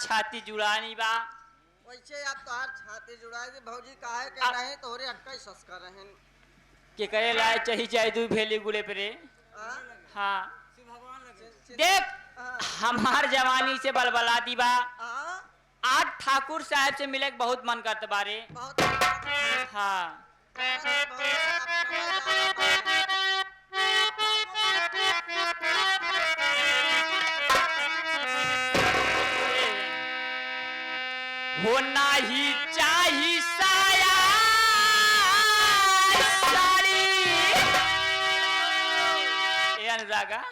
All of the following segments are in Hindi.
छाती जुड़ानी बा। वैसे आप तोहार छाती जुड़ाएगी भौजी काहे के नहीं तोरे अटका सस कर रहन के करे लाए चाहिए चाहे तू भेली गुले पे रे। हाँ देख हमार जवानी से बलबला दी बा। आज ठाकुर साहब से मिले बहुत मन करते बारे। हाँ होना ही चाहिए साया साड़ी ए अनुरागा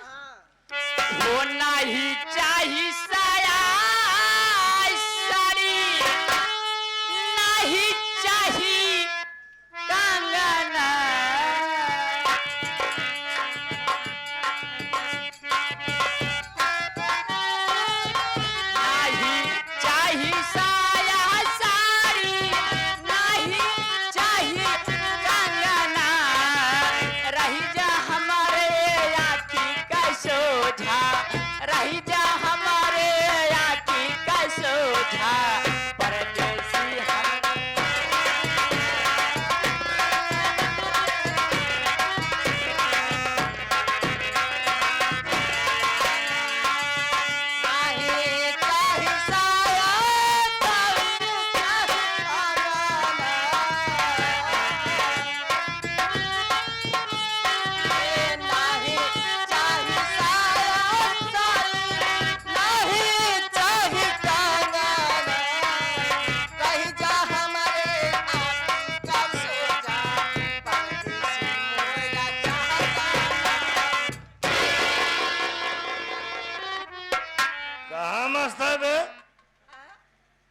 होना ही चाहिए साया साड़ी नहीं चाहिए कंगना नहीं चाहिए साया साड़ी नहीं चाहिए कंगना रही जा हमारे आँखी का सोझा रही जा हमारे आँखी का सोझा परदेसी हम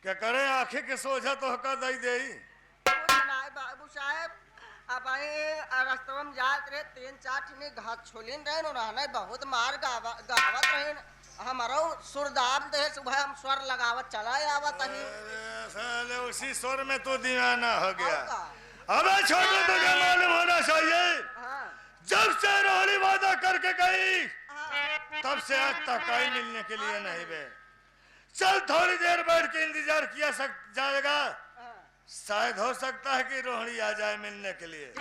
क्या करे आंखें के सोझा तो हका दई दे बाबू साहब अब रास्ते में जात रहे 3-4 ठिने घास छोलिन रहे रहने बहुत मार गावत रहे हमारा सुरदाब दे सुबह हम स्वर लगावत चला आवत ही साले उसी स्वर में तो दीवाना हो गया। अबे छोटू तुझे मालूम होना चाहिए जब से रोहली वादा करके गई तब से आज तक आई मिलने के लिए नहीं बे। चल थोड़ी देर बैठ के इंतजार किया जाएगा शायद हो सकता है कि रोहिणी आ जाए मिलने के लिए।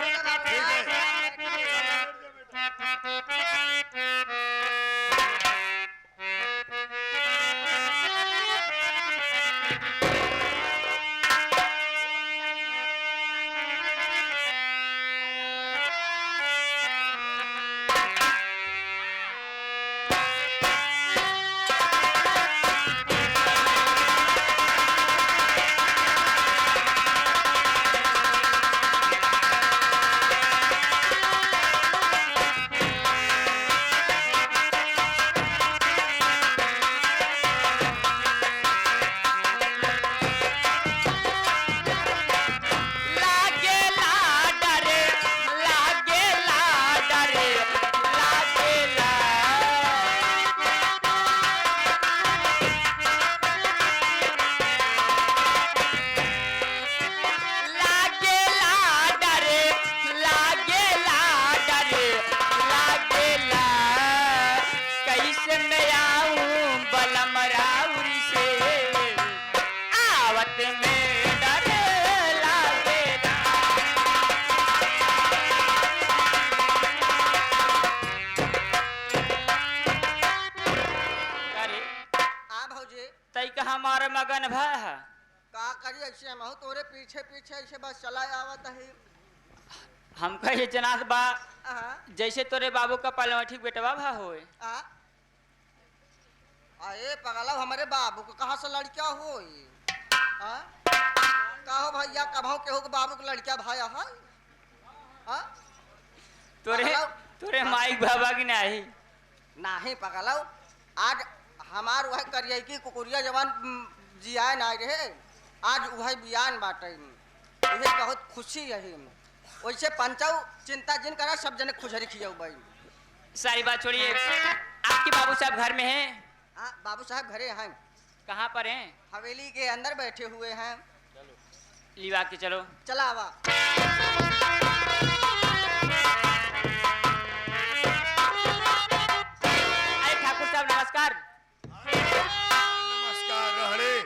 ठीक हमारा मगन भा का करी ऐसे हम तोरे पीछे पीछे ऐसे बस चला आवत है हमका ये जनात बा जैसे तोरे बाबू का पालवा ठीक बेटवा भा होए अरे पगला हमारे बाबू को कहाँ से लड़का होई कहो भैया कभाओ के हो बाबू के लड़का भाया है तोरे माइक बाबा की नहीं नहीं पगला आज हमार वह करिए की कुकुरिया जवान जिया ना रहे आज वह बियान बाटे ये बहुत खुशी है वैसे पंचाऊ चिंता जिन करा सब जने खुशरी खिया भाई सारी बात छोड़िए आपके बाबू साहब घर में हैं बाबू साहब घरे हैं कहाँ पर हैं हवेली के अंदर बैठे हुए हैं लिवा के चलो चला वा ठाकुर साहब नमस्कार नमस्कार रहड़े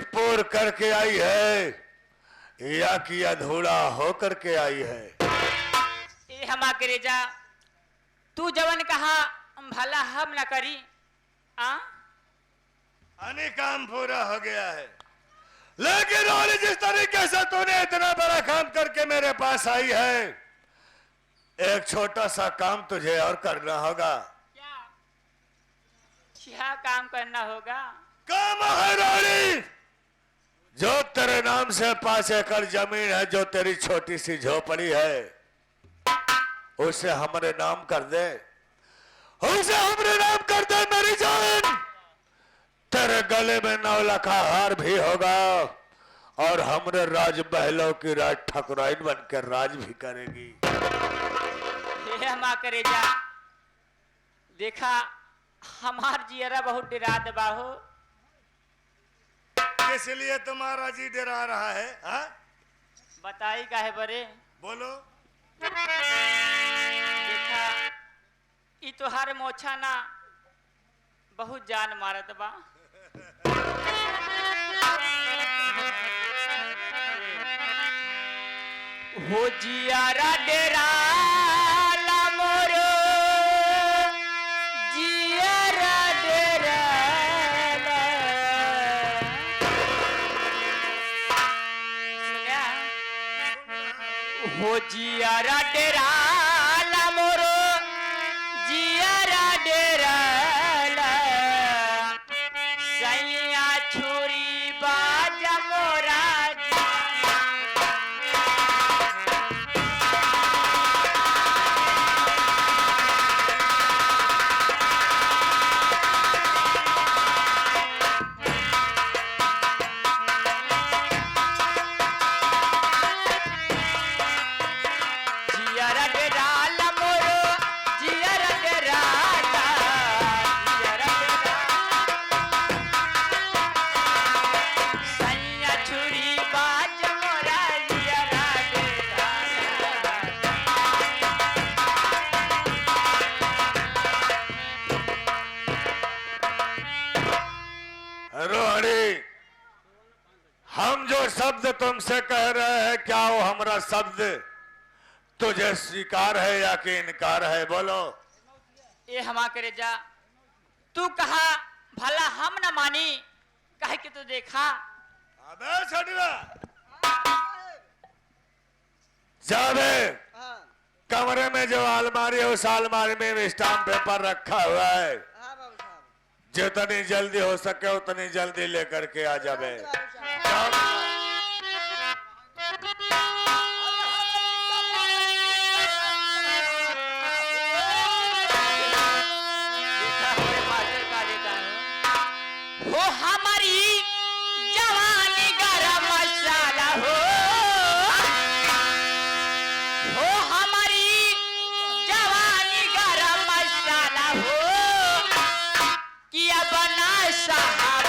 पूर करके आई है या कि अधूरा हो करके आई है? ए हमा करेजा, तू जवन कहा भला हम न करी। अने काम पूरा हो गया है, लेकिन और जिस तरीके से तूने इतना बड़ा काम करके मेरे पास आई है, एक छोटा सा काम तुझे और करना होगा। क्या काम करना होगा? काम है रानी, जो तेरे नाम से 5 एकड़ जमीन है, जो तेरी छोटी सी झोपड़ी है, उसे हमारे नाम कर दे, उसे हमारे नाम कर दे मेरी जान। तेरे गले में 9 लाखा हार भी होगा और हमरे राज बहलों की राज ठकुराइन बनकर राज भी करेगी। हमा करेजा, देखा हमार जियरा बहुत डरात बाहो। इसलिए तुम्हारा जी डरा रहा है? हा? बताई काहे बरे? बोलो। देखा ई तोहार मोछा ना बहुत जान मारत बा। हो जियारा डेरा ला मोरो, जियारा डेरा ला। सुनिया? हो जियारा डेरा ला मोरो, जियारा डेरा ला। सैया छुरी बाजा मोरा शब्द तुमसे कह रहे हैं, क्या वो हमारा शब्द तुझे स्वीकार है या कि इनकार है? बोलो। ये हमा करे जा, तू कहा भला हम न मानी, कहे कि तू देखा। अबे छड़वा जावे, कमरे में जो अलमारी है उस अलमारी में स्टाम्प पेपर रखा हुआ है, जितनी जल्दी हो सके उतनी जल्दी लेकर के आ जावे। हो हमारी जवानी गरम मसाला हो हमारी जवानी गरम मसाला हो, किया बना साहब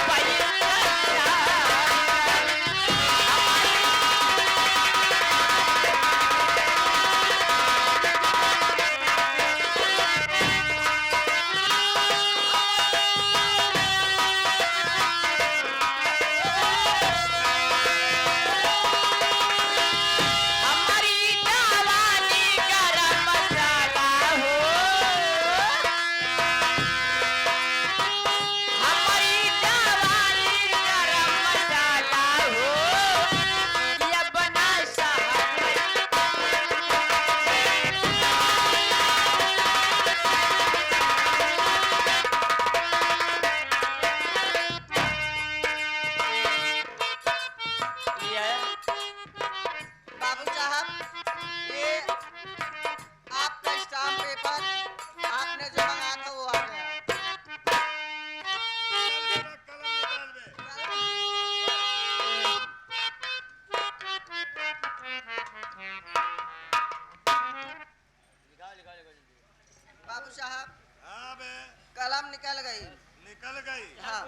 निकल गई। हाँ।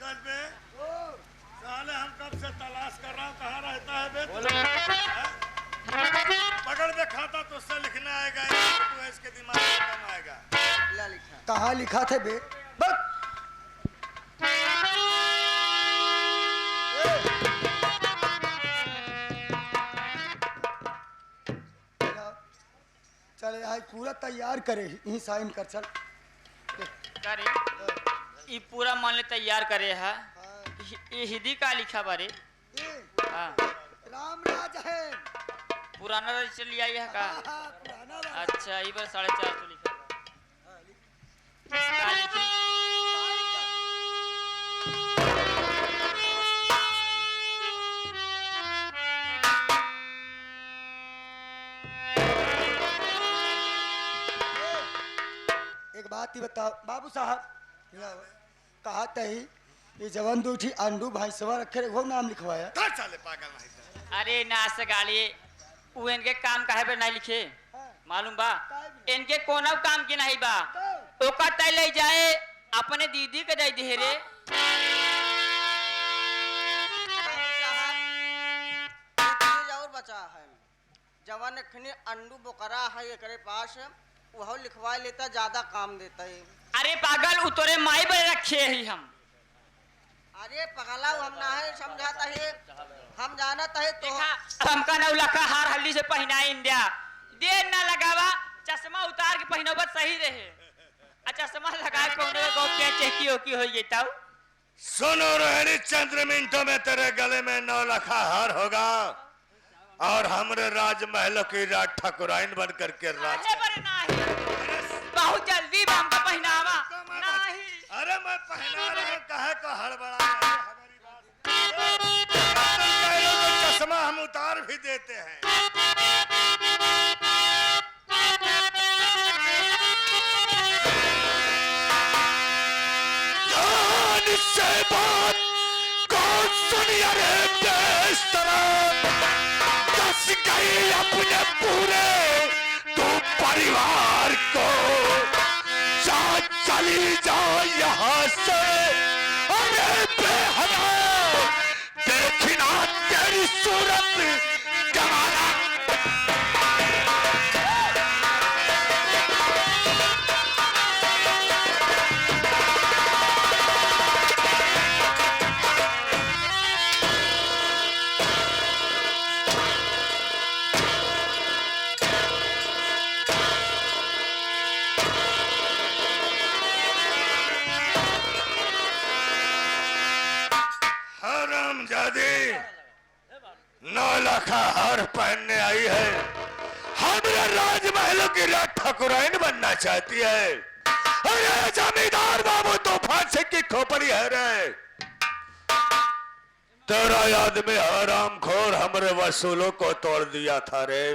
कल पे साले हम कब से तलाश कर रहा हूँ, कहाँ रहता है बे? पकड़ दे खाता तो उससे लिखना आएगा, तो इसके दिमाग में कम आएगा। कहाँ लिखा थे बे? पूरा तैयार करे यही साइन कर चल। करे ये पूरा मान ले तैयार करे है। ये हिंदी का लिखा बारे। हाँ राम राज है। पुराना रजिस्टर लिया है का? पुराना वाला। अच्छा ये बार 450 लिखा का लिखी? एक बात ही बताओ बाबू साहब, कहा तही ये जवन दूठी अंडू भाई सवा रखे वो नाम लिखवाया। कर साले पागल नहीं था। अरे नाश गाली वो इनके काम काहे पे नहीं लिखे मालूम बा? इनके कोनो काम की नहीं बा। ओका तय ले जाए अपने दीदी के दे दे रे। और बचा है जवन खने अंडू बोकरा है एकरे पास वह लिखवा लेता ज्यादा काम देता है। अरे पागल उतरे माई बड़े रखे ही हम। अरे पगला हम ना है समझाता है हम जानता है तो हमका नौलखा हार हल्दी से पहना इंडिया देर ना लगावा चश्मा उतार के पहनोबत सही रहे। चश्मा लगा के कोनो गो के चेकी हो की होई जताऊ। सुनो रोहिणी, चंद्र मिनटों में तेरे गले में 9 लाखा हार होगा और हमरे राजमहल की राज ठाकुराइन बन करके राज। बहुत जल्दी हमका पहनावा नहीं। अरे मैं पहना रहा कहे को हड़बड़ा हमारी बात। चश्मा हम उतार भी देते हैं। से बात कौन सुनिया रे बेस्तराम, दस गई अपने पूरे तू परिवार को, जा चली जाओ यहाँ से। अरे बेहया देखना तेरी सूरत गवारा। हरामजादी 9 लाखा हार पहनने आई है, हमारे राजमहलों की राज ठाकुराइन बनना चाहती है। अरे जमींदार बाबू तूफान सिंह की खोपड़ी है रे। तेरा आदमी हरामखोर हमरे वसूलों को तोड़ दिया था रे।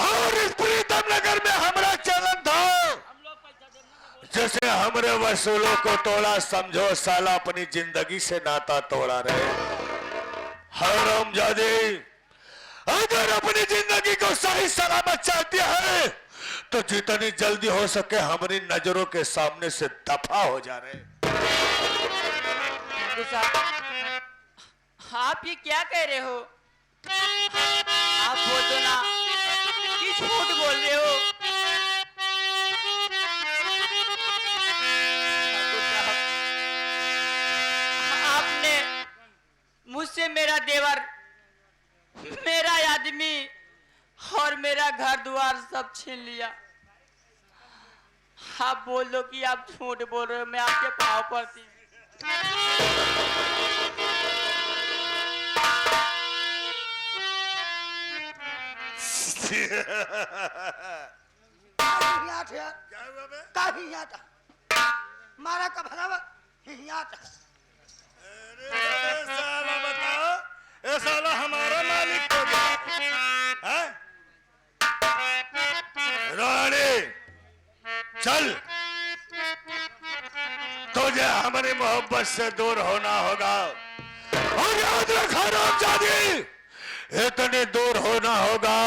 और इस प्रीतम नगर में हमारा चलन था, जैसे हमरे वसूलों को तोड़ा समझो साला अपनी जिंदगी से नाता तोड़ा रहे। हरामजादी अगर अपनी जिंदगी को सही सलामत चाहती है तो जितनी जल्दी हो सके हमारी नजरों के सामने से दफा हो जा रहे। आप ये क्या कह रहे हो? आप बोल दो ना, किस झूठ बोल रहे हो? आपने मुझसे मेरा देवर, मेरा आदमी और मेरा घर द्वार सब छीन लिया। आप बोल दो कि आप झूठ बोल रहे हो, मैं आपके पाँव पड़ती हूँ। मारा का भगावा साला बताओ, ये साला हमारा मालिक हो गया है? रानी चल, तुझे हमारी मोहब्बत से दूर होना होगा और याद रखा रामजादी, इतनी दूर होना होगा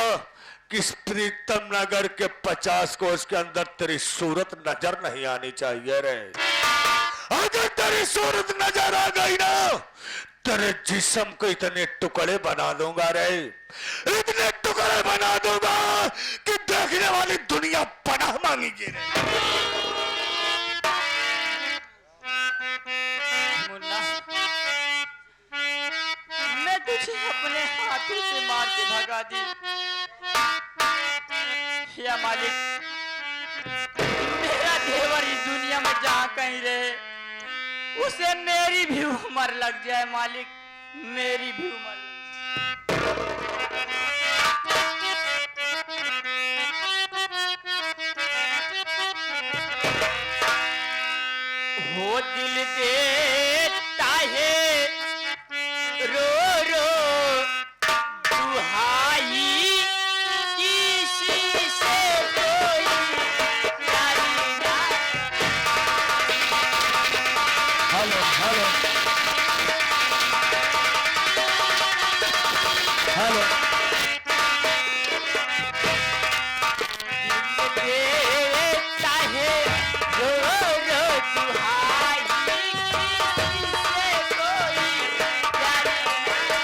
कि प्रीतम नगर के 50 कोस के अंदर तेरी सूरत नजर नहीं आनी चाहिए रे। अगर तेरी सूरत नजर आ गई ना तेरे जिस्म को इतने टुकड़े बना दूंगा रे, इतने टुकड़े बना दूंगा कि देखने वाली दुनिया पनाह मांगेगी रे। मुन्ना, मैं तुझे अपने हाथों से मार के भगा दी, गया मालिक। मेरा देवर इस दुनिया में जहाँ कहीं रहे, उसे मेरी भी उम्र लग जाए मालिक, मेरी भी उम्र लग जाए। हो दिल देता है रो रो दुहाई, किसी से कोई यारी ना। हेलो हेलो हेलो देता है रो रो दुहाई, किसी से कोई यारी ना।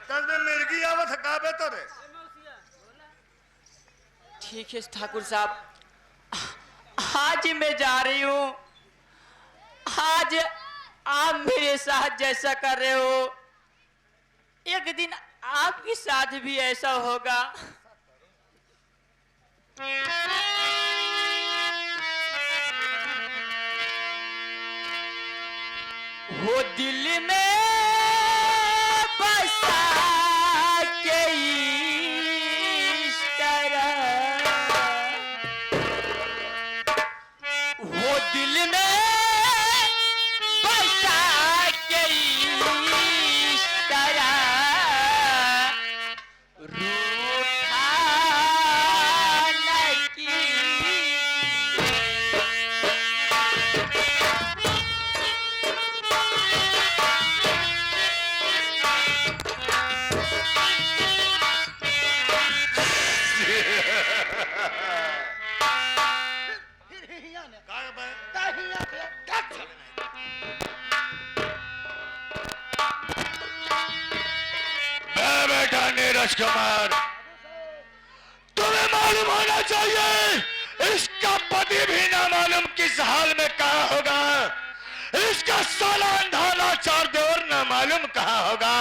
कल में मिर्गी आवत हकाबे तो रे। ठीक है ठाकुर साहब, आज मैं जा रही हूँ। आज आप मेरे साथ जैसा कर रहे हो, एक दिन आपके साथ भी ऐसा होगा। वो दिल में बसा के इस तरह, वो दिल में बसा के इस तरह रूठा न की। नीरज कुमार, तुम्हें मालूम होना चाहिए इसका पति भी ना मालूम किस हाल में कहाँ होगा, इसका साला अंधा लाचार देवर ना मालूम कहाँ होगा।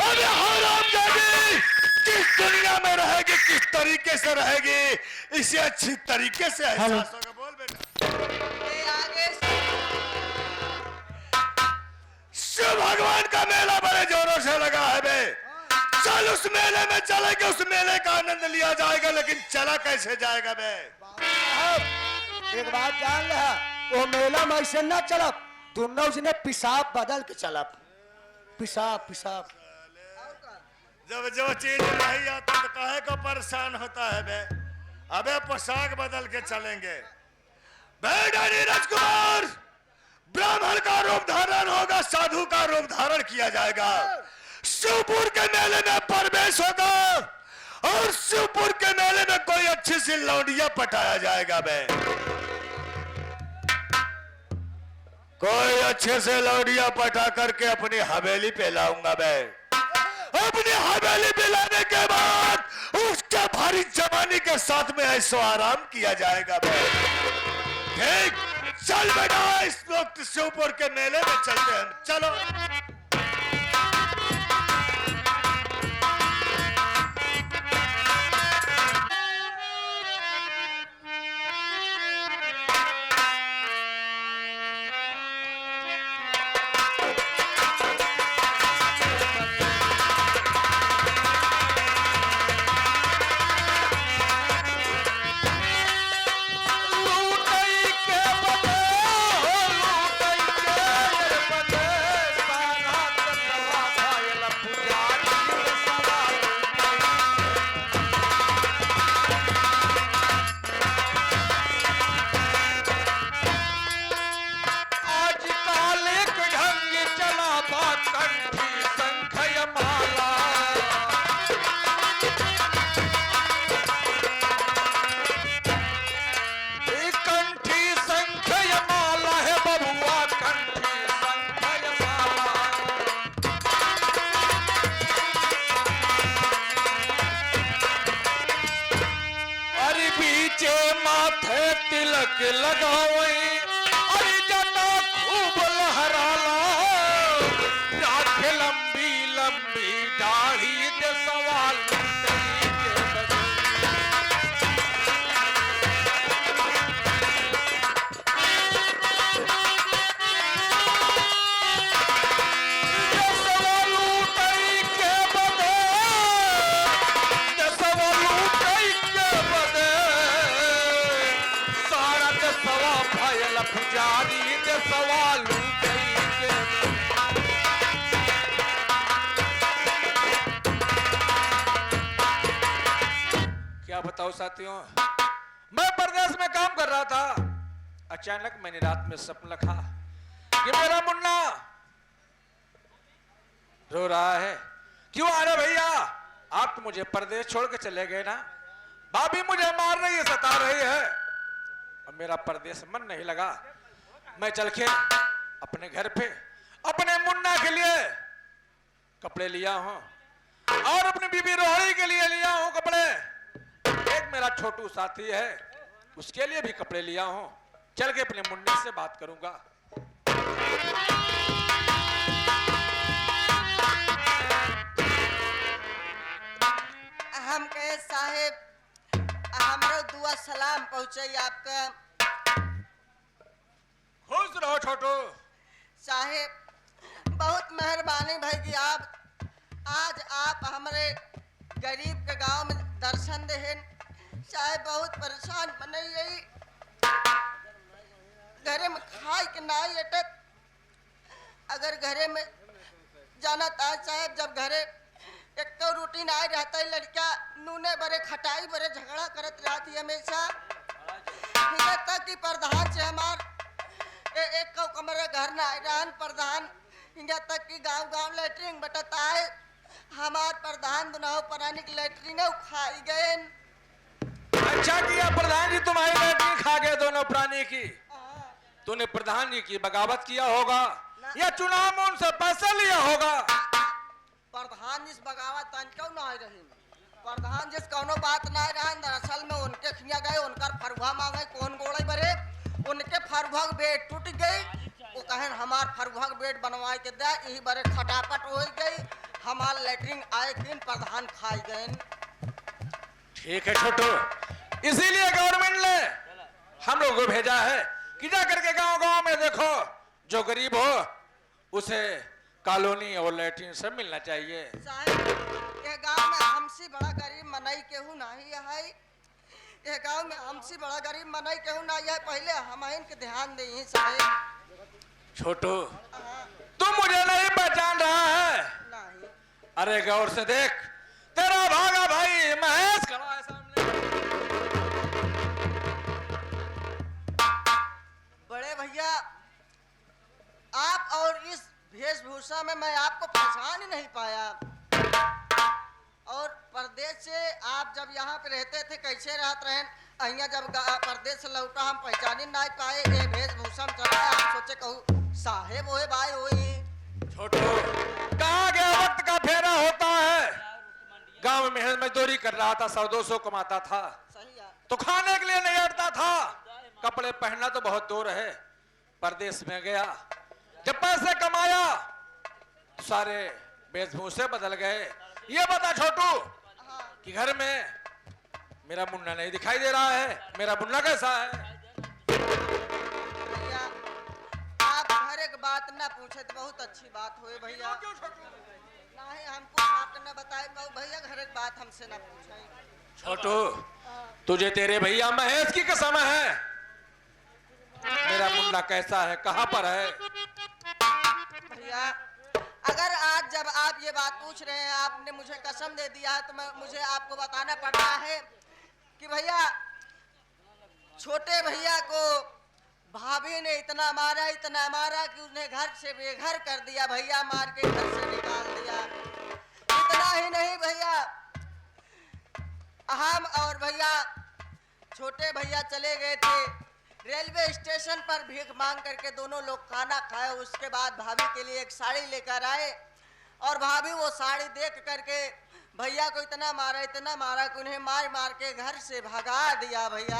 अबे हरामजादी किस दुनिया में रहेगी, किस तरीके से रहेगी, इसे अच्छी तरीके से एहसास होगा। बोल बेटा। शिव भगवान का मेला बड़े जोरों से लगा है बे। चल उस मेले में चलेंगे, उस मेले का आनंद लिया जाएगा, लेकिन चला कैसे जाएगा बे? एक बात जान रहा, वो मेला में ऐसे न चलब, तुमने उसने पिसाब बदल के चलब। पिशाब पिशाब। जब जो चीज नहीं आता तो काहे को परेशान होता है बे? अबे पोशाक बदल के चलेंगे। बेटा नीरज कुमार, ब्राह्मण का रूप धारण होगा, साधु का रूप धारण किया जाएगा। शिवपुर के मेले में प्रवेश होगा और शिवपुर के मेले में कोई अच्छी सी लौंडिया पटाया जाएगा बे। कोई अच्छे से लौंडिया पटा करके अपनी हवेली पे लाऊंगा बे। अपनी हवेली पे लाने के बाद उसके भारी जवानी के साथ में ऐसो आराम किया जाएगा बे। ठीक, चल बेटा, इस वक्त शिवपुर के मेले में चलते हैं, चलो। बताओ साथियों, मैं परदेश में काम कर रहा था। अचानक मैंने रात में सपना देखा कि मेरा मुन्ना रो रहा है। क्यों आ रहे भैया, आप तो मुझे परदेश छोड़ के चले गए ना। भाभी मुझे मार रही है, सता रही है और मेरा परदेश मन नहीं लगा। मैं चल के अपने घर पे अपने मुन्ना के लिए कपड़े लिया हूं और अपनी बीबी रोहड़ी के लिए लिया हूं कपड़े। एक मेरा छोटू साथी है, उसके लिए भी कपड़े लिया हूं। चल के अपने मुन्ने से बात करूंगा। हम कहे साहेब हमरो दुआ सलाम पहुंचे आपका। खुश रहो छोटू। साहेब बहुत मेहरबानी भाई कि आज आप हमारे गरीब के गांव में दर्शन देहन। साहेब बहुत परेशान बने यही घरे में खाए के ना अटक। अगर घरे में जाना था साहेब, जब घरे एक तो रूटीन आए रहता है, लड़का नूने बड़े खटाई बड़े झगड़ा करत रहती हमेशा। यहाँ तक कि प्रधान से हमार एक कमरे घर ना आए रहन प्रधान। यहाँ तक कि गांव गांव लेटरिन बटता है, हमार प्रधान दुनाव परानी की लेटरिन खाई गए। अच्छा किया प्रधान जी, तुम्हारी लेटरिन खा गए दोनों प्राणी की। तूने प्रधान जी की बगावत किया होगा या चुनाव में उनसे पैसा लिया होगा। प्रधान जिस बगावत क्यों ना आई रही, प्रधान जिस कोनो बात ना रहा। दरअसल में उनके खिया गए, उनका फरुहा मांगे कौन गोड़े बरे, उनके फरुहा बेड टूट गई। वो कहें हमार फरुहा बेड बनवाए के दे, यही बड़े खटापट हो गई। हमार लेटरिन आए दिन प्रधान खाई गए। ठीक है छोटू, इसीलिए गवर्नमेंट ने हम लोगों को भेजा है कि जा करके गांव गांव में देखो, जो गरीब हो उसे कॉलोनी और लेटरिन सब मिलना चाहिए। साहब ये गांव में हमसे बड़ा गरीब मनाई केहू नहीं है। ये गांव में हमसे बड़ा गरीब मनाई केहू नहीं है। पहले हम इनके ध्यान दें साहब। छोटू तुम मुझे नहीं पहचान रहा है? नहीं। अरे गौर से देख, तेरा भागा भाई महेश खड़ा है सामने। बड़े भैया, आप और इस वेशभूषा में मैं आपको पहचान ही नहीं पाया। और परदेश से आप जब यहाँ पे रहते थे कैसे रहते रहे? अहिया जब परदेश से लौटा हम पहचान नहीं पाए। ये वेशभूषा में चला हम सोचे कहूँ साहेब होए भाई होई। छोटू, कहाँ गया वक्त का फेरा होता है। गांव में मेहनत मजदूरी कर रहा था, 100-200 कमाता था, सही है। तो खाने के लिए नहीं हटता था। कपड़े पहनना तो बहुत दूर है। परदेश में गया, जब पैसे कमाया तो सारे वेशभूषे बदल गए। ये बता छोटू कि घर में मेरा मुन्ना नहीं दिखाई दे रहा है। मेरा मुन्ना कैसा है? भैया, आप हर एक बात ना पूछे तो बहुत अच्छी बात हुई भैया। नहीं हमको आपने बताए भैया, हर एक बात हमसे ना पूछे। छोटू, तुझे तेरे भैया महेश की कसम है, मेरा मुन्ना कैसा है, कहाँ पर है? भैया, अगर आज जब आप ये बात पूछ रहे हैं, आपने मुझे कसम दे दिया है, तो मुझे आपको बताना पड़ रहा है कि भैया छोटे भैया को भाभी ने इतना मारा कि उसने घर से बेघर कर दिया भैया, मार के घर से निकाल दिया। इतना ही नहीं भैया, हम और भैया छोटे भैया चले गए थे रेलवे स्टेशन पर भीख मांग करके। दोनों लोग खाना खाए, उसके बाद भाभी के लिए एक साड़ी लेकर आए और भाभी वो साड़ी देख करके भैया को इतना मारा कि उन्हें मार मार के घर से भगा दिया भैया।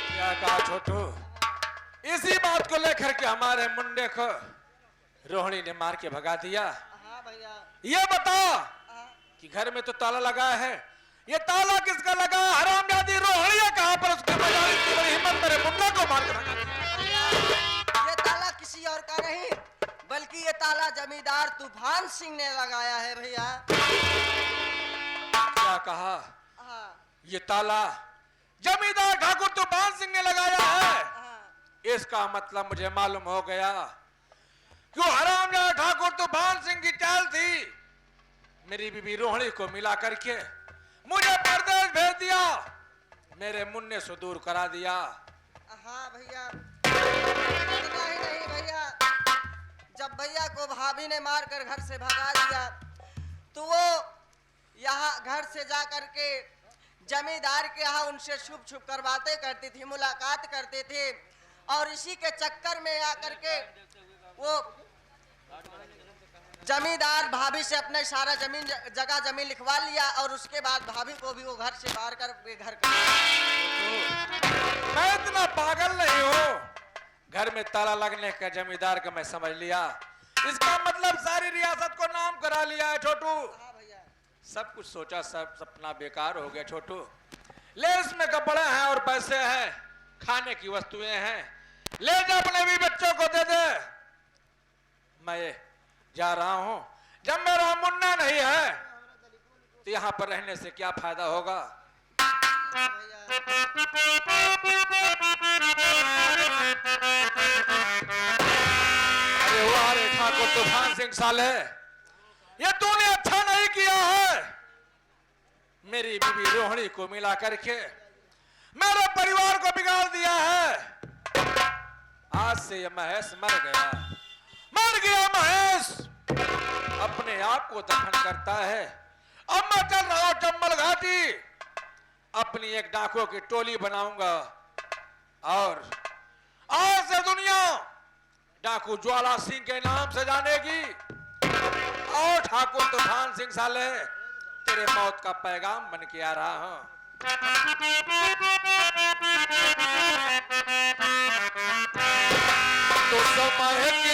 क्या कहा छोटू? इसी बात को लेकर के हमारे मुंडे को रोहिणी ने मार के भगा दिया। हाँ भैया। ये बता कि घर में तो ताला लगा है, ये ताला किसका लगा? हरामजादी रोहिणी है कहाँ पर? उसके बजाय इतनी बड़ी हिम्मत मेरे मुन्ना को मार के भगा दिया। ये ताला किसी और का नहीं, बल्कि ये ताला जमींदार तूफान सिंह ने लगाया है भैया। क्या कहा? हाँ ये ताला जमींदार ठाकुर तूफान सिंह ने लगाया है। हाँ। इसका मतलब मुझे मालूम हो गया क्यों हरामजादा ठाकुर तूफान सिंह की चाल थी। मेरी बीबी रोहिणी को मिला करके मुझे परदेश भेज दिया, मेरे मुन्ने से दूर करा दिया। हाँ भैया, इतना ही नहीं भैया, जब भैया को भाभी ने मारकर घर से भगा दिया तो वो यहाँ घर से जा करके जमींदार के यहाँ उनसे छुप छुप कर बातें करती थी, मुलाकात करते थे। और इसी के चक्कर में आकर के वो जमींदार भाभी से अपने सारा जमीन लिखवा लिया और उसके बाद भाभी को भी वो घर से बाहर कर बेघर कर दिया। मैं इतना पागल नहीं हूँ। घर में ताला लगने का जमींदार का मैं समझ लिया, इसका मतलब सारी रियासत को नाम करा लिया है छोटू। हाँ भैया। सब कुछ सोचा, सब सपना बेकार हो गया छोटू। ले, इसमें कपड़े हैं और पैसे हैं, खाने की वस्तुएं हैं, ले जा अपने भी बच्चों को दे दे। मैं जा रहा हूं, जब मेरा मुन्ना नहीं है तो यहाँ पर रहने से क्या फायदा होगा? अरे वाह रे ठाकुर तूफान सिंह साले, ये तूने अच्छा नहीं किया है। मेरी बीबी रोहिणी को मिला करके मेरे परिवार को बिगाड़ दिया है। आज से ये महेश मर गया महेश अपने आप को दफन करता है। अब मैं चल रहा हूं चंबल घाटी, अपनी एक डाकुओं की टोली बनाऊंगा और आज से दुनिया डाकू ज्वाला सिंह के नाम से जानेगी। और ठाकुर तूफान सिंह साले, तेरे मौत का पैगाम बन के आ रहा हूं। तो समय